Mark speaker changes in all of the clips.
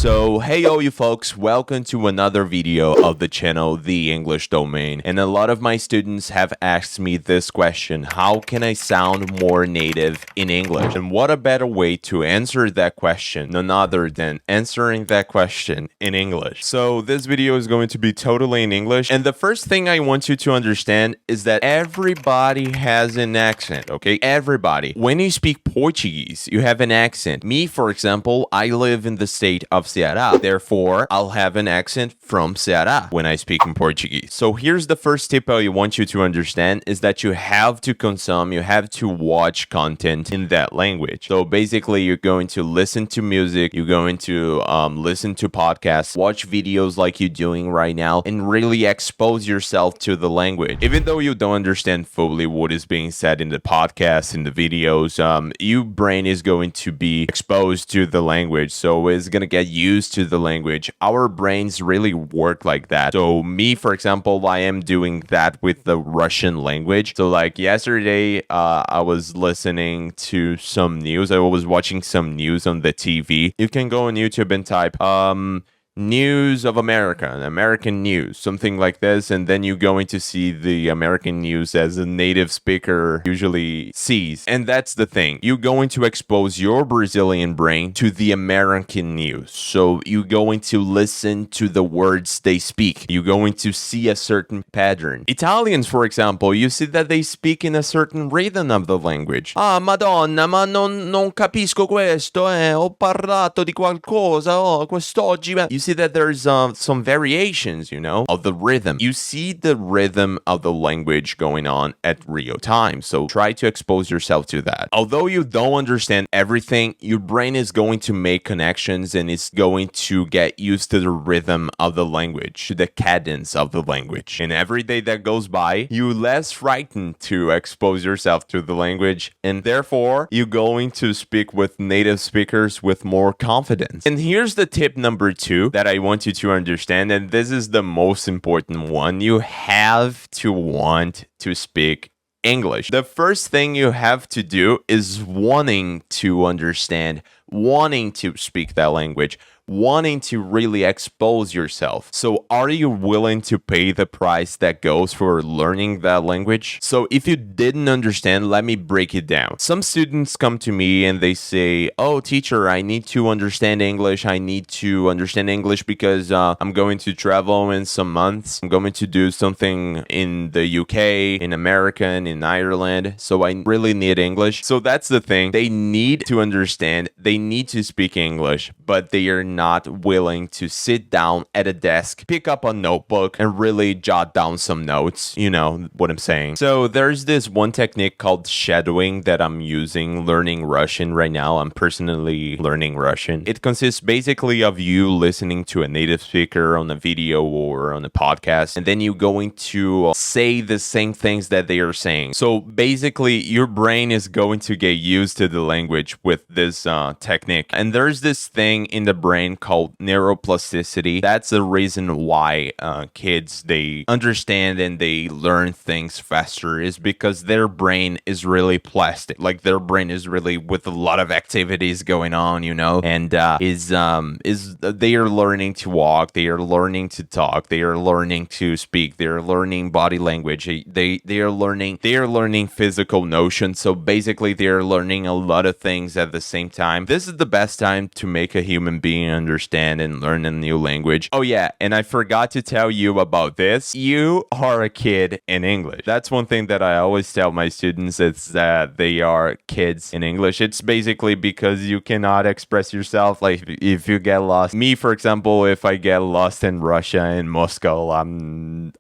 Speaker 1: So, hey all you folks, welcome to another video of the channel, The English Domain. And a lot of my students have asked me this question: how can I sound more native in English? And what a better way to answer that question, none other than answering that question in English. So this video is going to be totally in English. And the first thing I want you to understand is that everybody has an accent, okay? Everybody. When you speak Portuguese, you have an accent. Me, for example, I live in the state of Ceará. Therefore, I'll have an accent from Ceará when I speak in Portuguese. So here's the first tip I want you to understand is that you have to consume, you have to watch content in that language. So basically, you're going to listen to music, you're going to listen to podcasts, watch videos like you're doing right now, and really expose yourself to the language. Even though you don't understand fully what is being said in the podcast, in the videos, your brain is going to be exposed to the language. So it's going to get used to the language. Our brains really work like that. So me, for example, I am doing that with the Russian language. So like yesterday, I was listening to some news. I was watching some news on the TV. You can go on YouTube and type, news of America, American news, something like this, and then you're going to see the American news as a native speaker usually sees. And that's the thing. You're going to expose your Brazilian brain to the American news. So you're going to listen to the words they speak. You're going to see a certain pattern. Italians, for example, you see that they speak in a certain rhythm of the language. Ah, Madonna, ma non capisco questo, ho parlato di qualcosa, quest'oggi. You see that there's some variations, of the rhythm. You see the rhythm of the language going on at real time. So try to expose yourself to that. Although you don't understand everything, your brain is going to make connections and it's going to get used to the rhythm of the language, to the cadence of the language. And every day that goes by, you're less frightened to expose yourself to the language. And therefore, you're going to speak with native speakers with more confidence. And here's the tip number 2 that I want you to understand, and this is the most important one. You have to want to speak English. The first thing you have to do is wanting to understand, wanting to speak that language, wanting to really expose yourself. So are you willing to pay the price that goes for learning that language? So if you didn't understand, let me break it down. Some students come to me and they say, oh, teacher, I need to understand English. I need to understand English because I'm going to travel in some months. I'm going to do something in the UK, in America, and in Ireland. So I really need English. So that's the thing. They need to understand. They need to speak English, but they are not willing to sit down at a desk, pick up a notebook, and really jot down some notes. You know what I'm saying. So there's this one technique called shadowing that I'm using, learning Russian right now. I'm personally learning Russian. It consists basically of you listening to a native speaker on a video or on a podcast, and then you going to say the same things that they are saying. So basically, your brain is going to get used to the language with this technique. And there's this thing in the brain called neuroplasticity. That's the reason why kids, they understand and they learn things faster, is because their brain is really plastic. Like their brain is really with a lot of activities going on, and they are learning to walk, they are learning to talk, they are learning to speak, they are learning body language, they are learning physical notions. So basically they are learning a lot of things at the same time. This is the best time to make a human being understand and learn a new language. Oh yeah, and I forgot to tell you about this. You are a kid in English. That's one thing that I always tell my students, is that they are kids in English. It's basically because you cannot express yourself. Like if you get lost. Me, for example, if I get lost in Russia, in Moscow,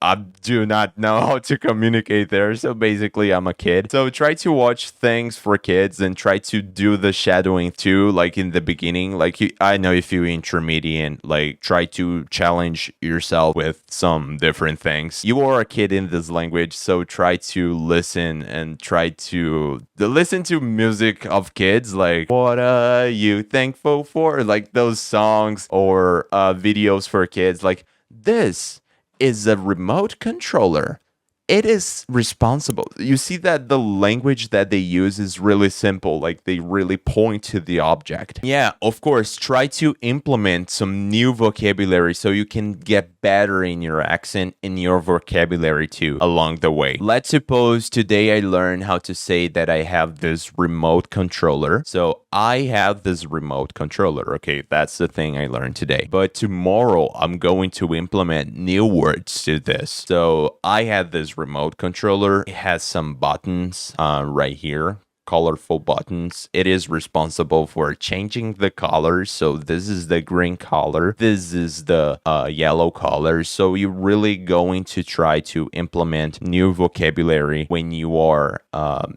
Speaker 1: I do not know how to communicate there. So basically I'm a kid. So try to watch things for kids and try to do the shadowing too, like in the beginning. Like I know if you intermediate, like try to challenge yourself with some different things. You are a kid in this language, so try to listen and try to listen to music of kids, like what are you thankful for, like those songs, or videos for kids like this is a remote controller. it is responsible. You see that the language that they use is really simple, like they really point to the object. Yeah, of course, try to implement some new vocabulary so you can get better in your accent and your vocabulary too along the way. Let's suppose today I learned how to say that I have this remote controller. So I have this remote controller. Okay, that's the thing I learned today. But tomorrow I'm going to implement new words to this. So I had this remote controller. It has some buttons right here, colorful buttons. It is responsible for changing the colors. So this is the green color. This is the yellow color. So you're really going to try to implement new vocabulary when you are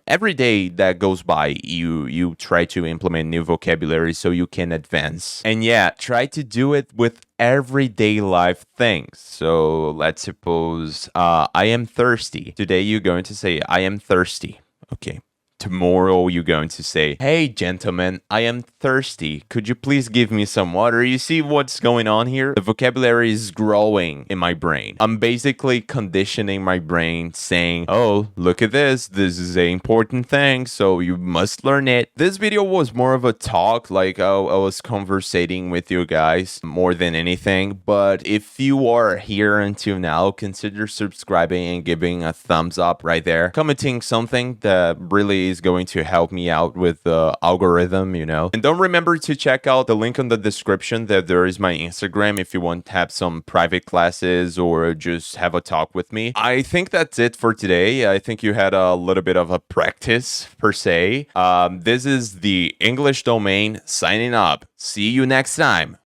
Speaker 1: every day that goes by. You try to implement new vocabulary so you can advance. And yeah, try to do it with everyday life things. So let's suppose I am thirsty. Today you're going to say I am thirsty. Okay. Tomorrow you're going to say, hey gentlemen, I am thirsty. Could you please give me some water? You see what's going on here? The vocabulary is growing in my brain. I'm basically conditioning my brain saying, oh, look at this. This is an important thing, so you must learn it. This video was more of a talk, like I was conversating with you guys more than anything. But if you are here until now, consider subscribing and giving a thumbs up right there. Commenting something that really is going to help me out with the algorithm, you know. And don't remember to check out the link on the description that there is my Instagram if you want to have some private classes or just have a talk with me. I think that's it for today. I think you had a little bit of a practice per se. This is the English domain signing up. See you next time.